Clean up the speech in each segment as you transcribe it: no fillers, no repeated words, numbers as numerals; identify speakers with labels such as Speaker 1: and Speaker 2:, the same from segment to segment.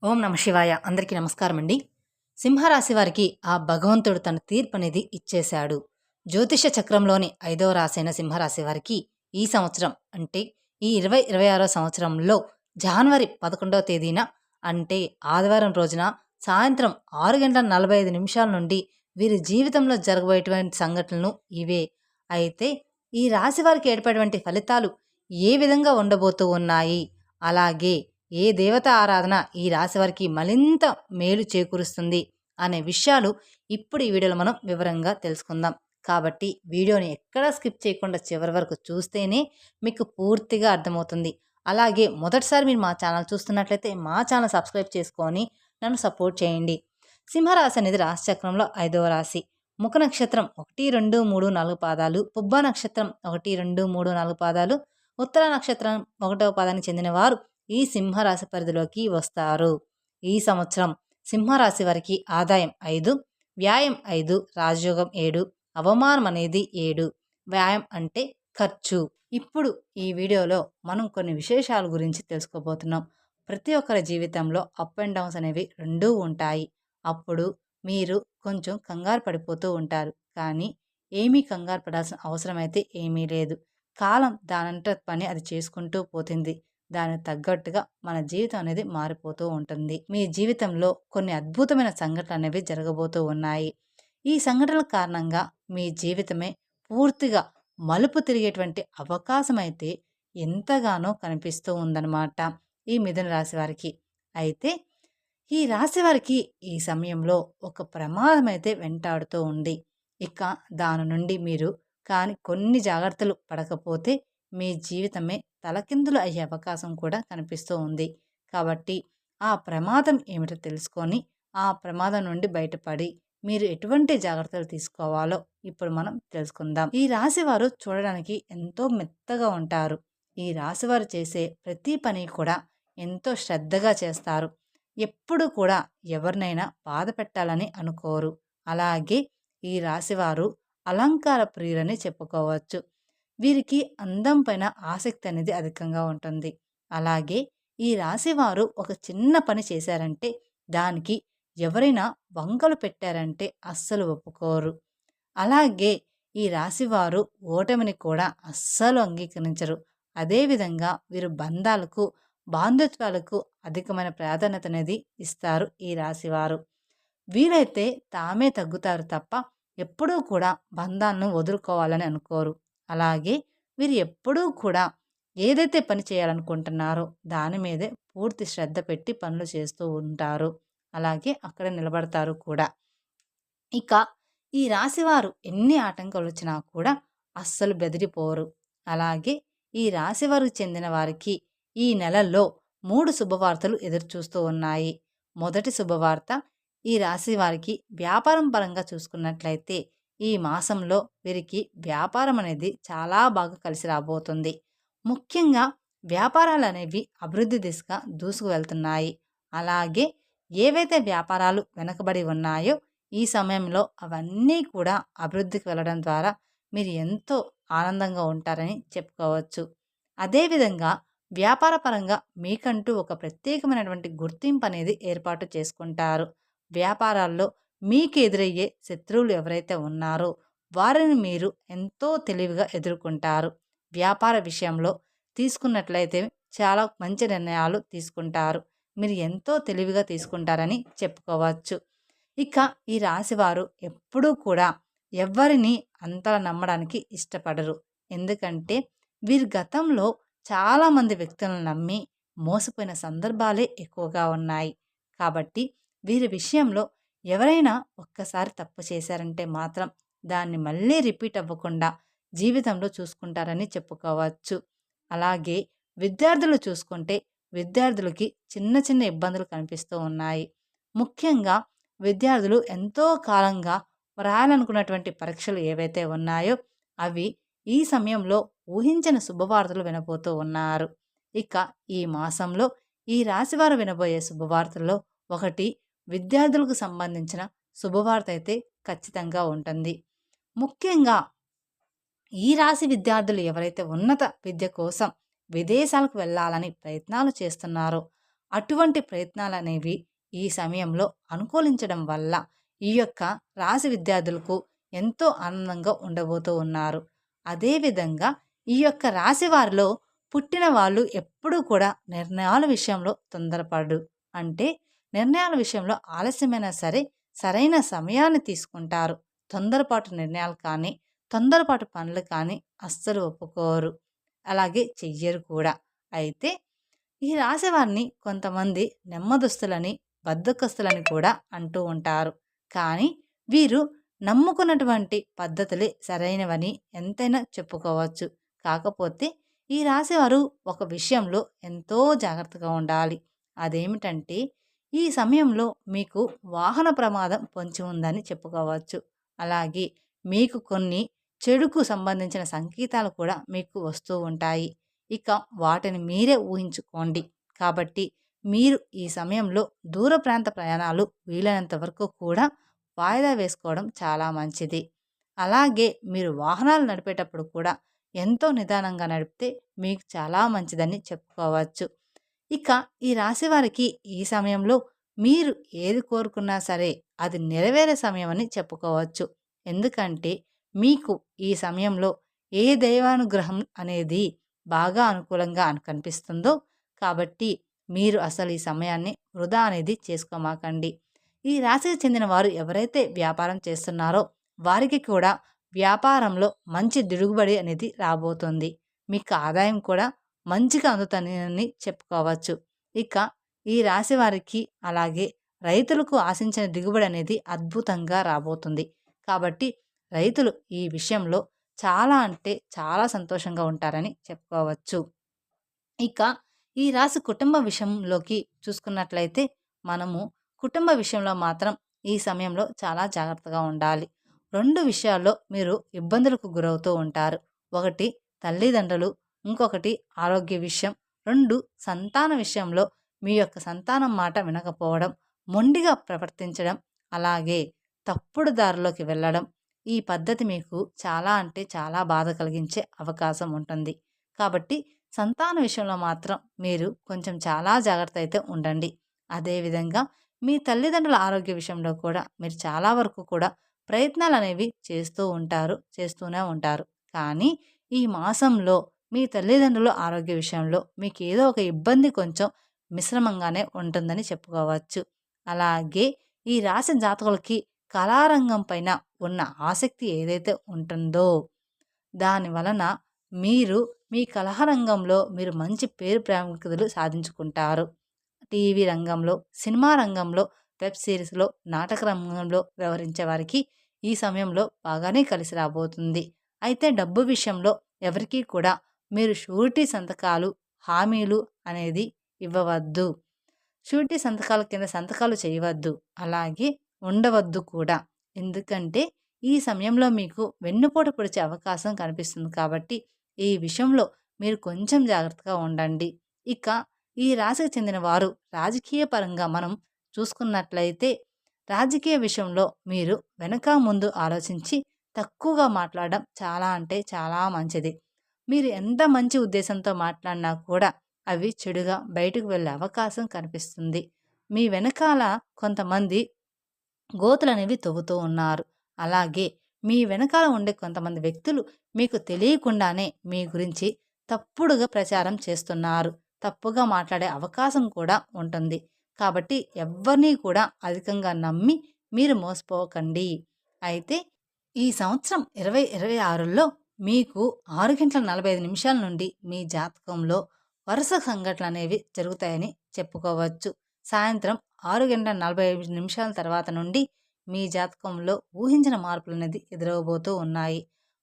Speaker 1: ఓం నమ శివాయ. అందరికీ నమస్కారం అండి. సింహరాశి వారికి ఆ భగవంతుడు తన తీర్పు అనేది ఇచ్చేశాడు. జ్యోతిష చక్రంలోని 5వ రాశి అయిన సింహరాశి వారికి ఈ సంవత్సరం అంటే ఈ 2026 సంవత్సరంలో జనవరి 11వ తేదీన అంటే ఆదివారం రోజున సాయంత్రం 6:45 నుండి వీరి జీవితంలో జరగబోయేటువంటి సంఘటనలు ఇవే. అయితే ఈ రాశి వారికి ఏర్పడేటువంటి ఫలితాలు ఏ విధంగా ఉండబోతూ ఉన్నాయి, అలాగే ఏ దేవత ఆరాధన ఈ రాశి వారికి మరింత మేలు చేకూరుస్తుంది అనే విషయాలు ఇప్పుడు ఈ వీడియోలో మనం వివరంగా తెలుసుకుందాం. కాబట్టి వీడియోని ఎక్కడా స్కిప్ చేయకుండా చివరి వరకు చూస్తేనే మీకు పూర్తిగా అర్థమవుతుంది. అలాగే మొదటిసారి మీరు మా ఛానల్ చూస్తున్నట్లయితే మా ఛానల్ సబ్స్క్రైబ్ చేసుకొని నన్ను సపోర్ట్ చేయండి. సింహరాశి అనేది రాశి చక్రంలో 5వ రాశి. ముఖ నక్షత్రం 1, 2, 3, 4 పాదాలు, పుబ్బ నక్షత్రం 1, 2, 3, 4 పాదాలు, ఉత్తర నక్షత్రం 1వ పాదానికి చెందిన వారు ఈ సింహరాశి పరిధిలోకి వస్తారు. ఈ సంవత్సరం సింహరాశి వారికి ఆదాయం 5, వ్యాయం 5, రాజయోగం 7, అవమానం అనేది 7. వ్యాయం అంటే ఖర్చు. ఇప్పుడు ఈ వీడియోలో మనం కొన్ని విశేషాల గురించి తెలుసుకోబోతున్నాం. ప్రతి ఒక్కరి జీవితంలో అప్ అండ్ డౌన్స్ అనేవి రెండూ ఉంటాయి. అప్పుడు మీరు కొంచెం కంగారు పడిపోతూ ఉంటారు. కానీ ఏమీ కంగారు పడాల్సిన అవసరం అయితే ఏమీ లేదు. కాలం దానంత పని అది చేసుకుంటూ పోతుంది. దానికి తగ్గట్టుగా మన జీవితం అనేది మారిపోతూ ఉంటుంది. మీ జీవితంలో కొన్ని అద్భుతమైన సంఘటనలు అనేవి జరగబోతూ ఉన్నాయి. ఈ సంఘటనల కారణంగా మీ జీవితమే పూర్తిగా మలుపు తిరిగేటువంటి అవకాశం అయితే ఎంతగానో కనిపిస్తూ ఉందన్నమాట ఈ మిథున రాశి వారికి. అయితే ఈ రాశి వారికి ఈ సమయంలో ఒక ప్రమాదం అయితే వెంటాడుతూ ఉంది. ఇక దాని నుండి మీరు కానీ కొన్ని జాగ్రత్తలు పడకపోతే మీ జీవితమే తలకిందులు అయ్యే అవకాశం కూడా కనిపిస్తూ ఉంది. కాబట్టి ఆ ప్రమాదం ఏమిటో తెలుసుకొని ఆ ప్రమాదం నుండి బయటపడి మీరు ఎటువంటి జాగ్రత్తలు తీసుకోవాలో ఇప్పుడు మనం తెలుసుకుందాం. ఈ రాశివారు చూడడానికి ఎంతో మెత్తగా ఉంటారు. ఈ రాశివారు చేసే ప్రతి పని కూడా ఎంతో శ్రద్ధగా చేస్తారు. ఎప్పుడు కూడా ఎవరినైనా బాధ పెట్టాలని అనుకోరు. అలాగే ఈ రాశివారు అలంకార ప్రియులని చెప్పుకోవచ్చు. వీరికి అందం పైన ఆసక్తి అనేది అధికంగా ఉంటుంది. అలాగే ఈ రాశివారు ఒక చిన్న పని చేశారంటే దానికి ఎవరైనా వంకలు పెట్టారంటే అస్సలు ఒప్పుకోరు. అలాగే ఈ రాశివారు ఓటమిని కూడా అస్సలు అంగీకరించరు. అదేవిధంగా వీరు బంధాలకు, బాంధుత్వాలకు అధికమైన ప్రాధాన్యత అనేది ఇస్తారు ఈ రాశివారు. వీరైతే తామే తగ్గుతారు తప్ప ఎప్పుడూ కూడా బంధాలను వదులుకోవాలని అనుకోరు. అలాగే వీరు ఎప్పుడూ కూడా ఏదైతే పని చేయాలనుకుంటున్నారో దాని మీదే పూర్తి శ్రద్ధ పెట్టి పనులు చేస్తూ ఉంటారు. అలాగే అక్కడ నిలబడతారు కూడా. ఇక ఈ రాశివారు ఎన్ని ఆటంకాలు వచ్చినా కూడా అస్సలు బెదిరిపోరు. అలాగే ఈ రాశివారికి చెందిన వారికి ఈ నెలల్లో 3 శుభవార్తలు ఎదురుచూస్తూ ఉన్నాయి. మొదటి శుభవార్త, ఈ రాశి వారికి వ్యాపారం పరంగా చూసుకున్నట్లయితే ఈ మాసంలో వీరికి వ్యాపారం అనేది చాలా బాగా కలిసి రాబోతుంది. ముఖ్యంగా వ్యాపారాలు అనేవి అభివృద్ధి దిశగా దూసుకు వెళ్తున్నాయి. అలాగే ఏవైతే వ్యాపారాలు వెనకబడి ఉన్నాయో ఈ సమయంలో అవన్నీ కూడా అభివృద్ధికి వెళ్ళడం ద్వారా మీరు ఎంతో ఆనందంగా ఉంటారని చెప్పుకోవచ్చు. అదేవిధంగా వ్యాపార పరంగా మీకంటూ ఒక ప్రత్యేకమైనటువంటి గుర్తింపు అనేది ఏర్పాటు చేసుకుంటారు. వ్యాపారాల్లో మీకు ఎదురయ్యే శత్రువులు ఎవరైతే ఉన్నారో వారిని మీరు ఎంతో తెలివిగా ఎదుర్కొంటారు. వ్యాపార విషయంలో తీసుకున్నట్లయితే చాలా మంచి నిర్ణయాలు తీసుకుంటారు. మీరు ఎంతో తెలివిగా తీసుకుంటారని చెప్పుకోవచ్చు. ఇక ఈ రాశివారు ఎప్పుడూ కూడా ఎవరిని అంతలా నమ్మడానికి ఇష్టపడరు. ఎందుకంటే వీరి గతంలో చాలామంది వ్యక్తులను నమ్మి మోసపోయిన సందర్భాలే ఎక్కువగా ఉన్నాయి. కాబట్టి వీరి విషయంలో ఎవరైనా ఒక్కసారి తప్పు చేశారంటే మాత్రం దాన్ని మళ్ళీ రిపీట్ అవ్వకుండా జీవితంలో చూసుకుంటారని చెప్పుకోవచ్చు. అలాగే విద్యార్థులు చూసుకుంటే విద్యార్థులకి చిన్న చిన్న ఇబ్బందులు కనిపిస్తూ ఉన్నాయి. ముఖ్యంగా విద్యార్థులు ఎంతో కాలంగా రాయాలనుకున్నటువంటి పరీక్షలు ఏవైతే ఉన్నాయో అవి ఈ సమయంలో ఊహించిన శుభవార్తలు వినబోతూ ఉన్నారు. ఇక ఈ మాసంలో ఈ రాశివారు వినబోయే శుభవార్తల్లో ఒకటి విద్యార్థులకు సంబంధించిన శుభవార్త అయితే ఖచ్చితంగా ఉంటుంది. ముఖ్యంగా ఈ రాశి విద్యార్థులు ఎవరైతే ఉన్నత విద్య కోసం విదేశాలకు వెళ్ళాలని ప్రయత్నాలు చేస్తున్నారో అటువంటి ప్రయత్నాలనేవి ఈ సమయంలో అనుకూలించడం వల్ల ఈ యొక్క రాశి విద్యార్థులకు ఎంతో ఆనందంగా ఉండబోతూ ఉన్నారు. అదేవిధంగా ఈ యొక్క రాశి వారిలో పుట్టిన వాళ్ళు ఎప్పుడూ కూడా నిర్ణయాల విషయంలో తొందరపడరు. అంటే నిర్ణయాల విషయంలో ఆలస్యమైనా సరే సరైన సమయాన్ని తీసుకుంటారు. తొందరపాటు నిర్ణయాలు కానీ, తొందరపాటు పనులు కానీ అస్సలు ఒప్పుకోరు. అలాగే చెయ్యరు కూడా. అయితే ఈ రాశివారిని కొంతమంది నెమ్మదస్తులని, బద్ధకస్తులని కూడా అంటూ ఉంటారు. కానీ వీరు నమ్ముకున్నటువంటి పద్ధతులే సరైనవని ఎంతైనా చెప్పుకోవచ్చు. కాకపోతే ఈ రాశివారు ఒక విషయంలో ఎంతో జాగ్రత్తగా ఉండాలి. అదేమిటంటే ఈ సమయంలో మీకు వాహన ప్రమాదం పొంచి ఉందని చెప్పుకోవచ్చు. అలాగే మీకు కొన్ని చెడుకు సంబంధించిన సంకేతాలు కూడా మీకు వస్తూ ఉంటాయి. ఇక వాటిని మీరే ఊహించుకోండి. కాబట్టి మీరు ఈ సమయంలో దూర ప్రాంత ప్రయాణాలు వీలైనంత వరకు కూడా వాయిదా వేసుకోవడం చాలా మంచిది. అలాగే మీరు వాహనాలు నడిపేటప్పుడు కూడా ఎంతో నిదానంగా నడిపితే మీకు చాలా మంచిదని చెప్పుకోవచ్చు. ఇక ఈ రాశి వారికి ఈ సమయంలో మీరు ఏది కోరుకున్నా సరే అది నెరవేరే సమయం అని చెప్పుకోవచ్చు. ఎందుకంటే మీకు ఈ సమయంలో ఏ దైవానుగ్రహం అనేది బాగా అనుకూలంగా కనిపిస్తుందో కాబట్టి మీరు అసలు ఈ సమయాన్ని వృధా అనేది చేసుకోమాకండి. ఈ రాశికి చెందిన వారు ఎవరైతే వ్యాపారం చేస్తున్నారో వారికి కూడా వ్యాపారంలో మంచి దిగుబడి అనేది రాబోతుంది. మీకు ఆదాయం కూడా మంచిగా అందుతుందని చెప్పుకోవచ్చు. ఇక ఈ రాశి వారికి అలాగే రైతులకు ఆశించిన దిగుబడి అనేది అద్భుతంగా రాబోతుంది. కాబట్టి రైతులు ఈ విషయంలో చాలా అంటే చాలా సంతోషంగా ఉంటారని చెప్పుకోవచ్చు. ఇక ఈ రాశి కుటుంబ విషయంలోకి చూసుకున్నట్లయితే మనము కుటుంబ విషయంలో మాత్రం ఈ సమయంలో చాలా జాగ్రత్తగా ఉండాలి. 2 విషయాల్లో మీరు ఇబ్బందులకు గురవుతూ ఉంటారు. ఒకటి తల్లిదండ్రులు, ఇంకొకటి ఆరోగ్య విషయం. 2 సంతాన విషయంలో మీ యొక్క సంతానం మాట వినకపోవడం, మొండిగా ప్రవర్తించడం, అలాగే తప్పుడు దారిలోకి వెళ్ళడం. ఈ పద్ధతి మీకు చాలా అంటే చాలా బాధ కలిగించే అవకాశం ఉంటుంది. కాబట్టి సంతాన విషయంలో మాత్రం మీరు కొంచెం చాలా జాగ్రత్త అయితే ఉండండి. అదేవిధంగా మీ తల్లిదండ్రుల ఆరోగ్య విషయంలో కూడా మీరు చాలా వరకు కూడా ప్రయత్నాలనేవి చేస్తూనే ఉంటారు. కానీ ఈ మాసంలో మీ తల్లిదండ్రుల ఆరోగ్య విషయంలో మీకు ఏదో ఒక ఇబ్బంది కొంచెం మిశ్రమంగానే ఉంటుందని చెప్పుకోవచ్చు. అలాగే ఈ రాశి జాతకులకి కళారంగం పైన ఉన్న ఆసక్తి ఏదైతే ఉంటుందో దాని వలన మీరు మీ కళారంగంలో మీరు మంచి పేరు ప్రాముఖ్యతలు సాధించుకుంటారు. టీవీ రంగంలో, సినిమా రంగంలో, వెబ్ సిరీస్‌లో, నాటక రంగంలో వ్యవహరించే వారికి ఈ సమయంలో బాగానే కలిసి రాబోతుంది. అయితే డబ్బు విషయంలో ఎవరికీ కూడా మీరు షూరిటీ సంతకాలు, హామీలు అనేది ఇవ్వవద్దు. షూరిటీ సంతకాల కింద సంతకాలు చేయవద్దు. అలాగే ఉండవద్దు కూడా. ఎందుకంటే ఈ సమయంలో మీకు వెన్నుపోటు పొడిచే అవకాశం కనిపిస్తుంది కాబట్టి ఈ విషయంలో మీరు కొంచెం జాగ్రత్తగా ఉండండి. ఇక ఈ రాశికి చెందిన వారు రాజకీయ పరంగా మనం చూసుకున్నట్లయితే రాజకీయ విషయంలో మీరు వెనక ముందు ఆలోచించి తక్కువగా మాట్లాడడం చాలా అంటే చాలా మంచిది. మీరు ఎంత మంచి ఉద్దేశంతో మాట్లాడినా కూడా అవి చెడుగా బయటకు వెళ్ళే అవకాశం కనిపిస్తుంది. మీ వెనకాల కొంతమంది గోతులనేవి తవ్వుతూ ఉన్నారు. అలాగే మీ వెనకాల ఉండే కొంతమంది వ్యక్తులు మీకు తెలియకుండానే మీ గురించి తప్పుడుగా ప్రచారం చేస్తున్నారు. తప్పుగా మాట్లాడే అవకాశం కూడా ఉంటుంది. కాబట్టి ఎవ్వరినీ కూడా అధికంగా నమ్మి మీరు మోసపోకండి. అయితే ఈ సంవత్సరం 2026లో మీకు 6:45 నుండి మీ జాతకంలో వరుస సంఘటనలు అనేవి జరుగుతాయని చెప్పుకోవచ్చు. సాయంత్రం 6:45 తర్వాత నుండి మీ జాతకంలో ఊహించిన మార్పులు అనేది ఎదురవబోతూ ఉన్నాయి.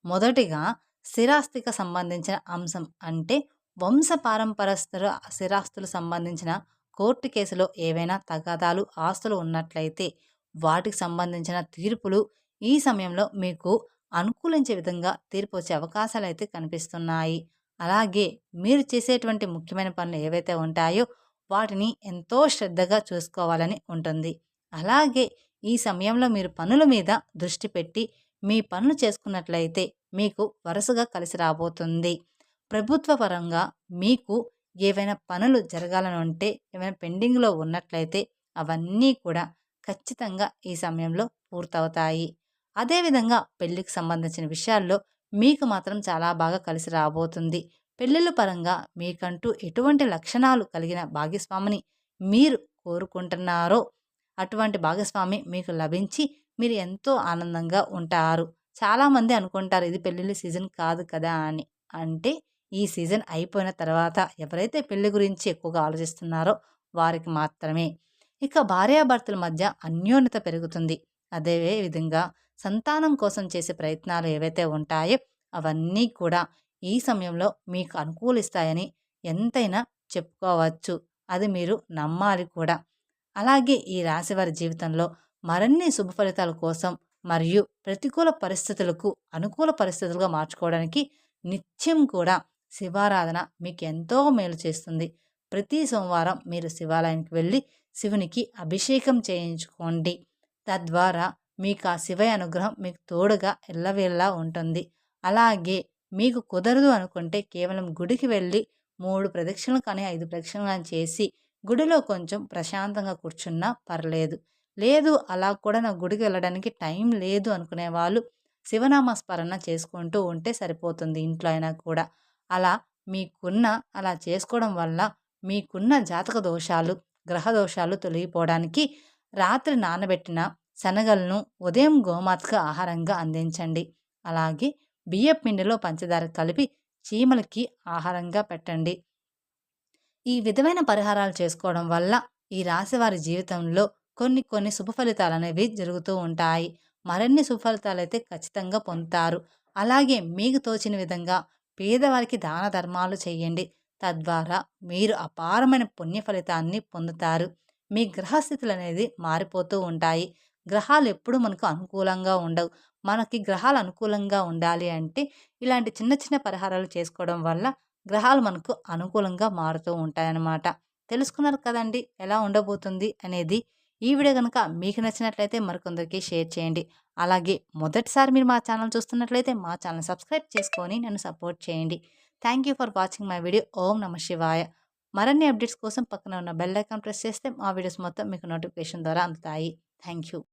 Speaker 1: మొదటిగా స్థిరాస్తికి సంబంధించిన అంశం అంటే వంశపారంపరస్తుల స్థిరాస్తులు సంబంధించిన కోర్టు కేసులో ఏవైనా తగాదాలు ఆస్తులు ఉన్నట్లయితే వాటికి సంబంధించిన తీర్పులు ఈ సమయంలో మీకు అనుకూలించే విధంగా తీర్పు వచ్చే అవకాశాలు అయితే కనిపిస్తున్నాయి. అలాగే మీరు చేసేటువంటి ముఖ్యమైన పనులు ఏవైతే ఉంటాయో వాటిని ఎంతో శ్రద్ధగా చూసుకోవాలని ఉంటుంది. అలాగే ఈ సమయంలో మీరు పనుల మీద దృష్టి పెట్టి మీ పనులు చేసుకున్నట్లయితే మీకు వరుసగా కలిసి రాబోతుంది. ప్రభుత్వ పరంగా మీకు ఏవైనా పనులు జరగాలని ఉంటే, ఏమైనా పెండింగ్‌లో ఉన్నట్లయితే అవన్నీ కూడా ఖచ్చితంగా ఈ సమయంలో పూర్తవుతాయి. అదేవిధంగా పెళ్ళికి సంబంధించిన విషయాల్లో మీకు మాత్రం చాలా బాగా కలిసి రాబోతుంది. పెళ్ళిళ్ళ పరంగా మీకంటూ ఎటువంటి లక్షణాలు కలిగిన భాగస్వామిని మీరు కోరుకుంటున్నారో, అటువంటి భాగస్వామి మీకు లభించి మీరు ఎంతో ఆనందంగా ఉంటారు. చాలామంది అనుకుంటారు ఇది పెళ్ళిళ్ళ సీజన్ కాదు కదా అని. అంటే ఈ సీజన్ అయిపోయిన తర్వాత ఎవరైతే పెళ్లి గురించి ఎక్కువగా ఆలోచిస్తున్నారో వారికి మాత్రమే. ఇక భార్యాభర్తల మధ్య అన్యోన్యత పెరుగుతుంది. అదే విధంగా సంతానం కోసం చేసే ప్రయత్నాలు ఏవైతే ఉంటాయో అవన్నీ కూడా ఈ సమయంలో మీకు అనుకూలిస్తాయని ఎంతైనా చెప్పుకోవచ్చు. అది మీరు నమ్మాలి కూడా. అలాగే ఈ రాశివారి జీవితంలో మరిన్ని శుభ ఫలితాల కోసం మరియు ప్రతికూల పరిస్థితులకు అనుకూల పరిస్థితులుగా మార్చుకోవడానికి నిత్యం కూడా శివారాధన మీకు ఎంతో మేలు చేస్తుంది. ప్రతి సోమవారం మీరు శివాలయానికి వెళ్ళి శివునికి అభిషేకం చేయించుకోండి. తద్వారా మీకు ఆ శివయ్య అనుగ్రహం మీకు తోడుగా ఎల్లవేళలా ఉంటుంది. అలాగే మీకు కుదరదు అనుకుంటే కేవలం గుడికి వెళ్ళి 3 ప్రదక్షిణలు కానీ 5 ప్రదక్షిణలు కానీ చేసి గుడిలో కొంచెం ప్రశాంతంగా కూర్చున్నా పర్లేదు. లేదు అలా కూడా నాకు గుడికి వెళ్ళడానికి టైం లేదు అనుకునే వాళ్ళు శివనామ స్మరణ చేసుకుంటూ ఉంటే సరిపోతుంది ఇంట్లో అయినా కూడా. అలా మీకున్న అలా చేసుకోవడం వల్ల మీకున్న జాతక దోషాలు, గ్రహ దోషాలు తొలగిపోవడానికి రాత్రి నానబెట్టిన శనగలను ఉదయం గోమాతకు ఆహారంగా అందించండి. అలాగే బియ్యపు పిండిలో పంచదార కలిపి చీమలకి ఆహారంగా పెట్టండి. ఈ విధమైన పరిహారాలు చేసుకోవడం వల్ల ఈ రాశివారి జీవితంలో కొన్ని కొన్ని శుభ ఫలితాలనేవి జరుగుతూ ఉంటాయి. మరిన్ని శుభ ఫలితాలైతే ఖచ్చితంగా పొందుతారు. అలాగే మీకు తోచిన విధంగా పేదవారికి దాన ధర్మాలు చేయండి. తద్వారా మీరు అపారమైన పుణ్య ఫలితాన్ని పొందుతారు. మీ గ్రహస్థితులు అనేది మారిపోతూ ఉంటాయి. గ్రహాలు ఎప్పుడూ మనకు అనుకూలంగా ఉండవు. మనకి గ్రహాలు అనుకూలంగా ఉండాలి అంటే ఇలాంటి చిన్న చిన్న పరిహారాలు చేసుకోవడం వల్ల గ్రహాలు మనకు అనుకూలంగా మారుతూ ఉంటాయన్నమాట. తెలుసుకున్నారు కదండి ఎలా ఉండబోతుంది అనేది. ఈ వీడియో కనుక మీకు నచ్చినట్లయితే మరికొందరికి షేర్ చేయండి. అలాగే మొదటిసారి మీరు మా ఛానల్ చూస్తున్నట్లయితే మా ఛానల్ సబ్స్క్రైబ్ చేసుకొని నన్ను సపోర్ట్ చేయండి. Thank you for watching my video. ఓం నమః శివాయ. మరిన్ని అప్డేట్స్ కోసం పక్కన ఉన్న బెల్ ఐకాన్ ప్రెస్ చేస్తే మా వీడియోస్ మొత్తం మీకు నోటిఫికేషన్ ద్వారా అందుతాయి. Thank you.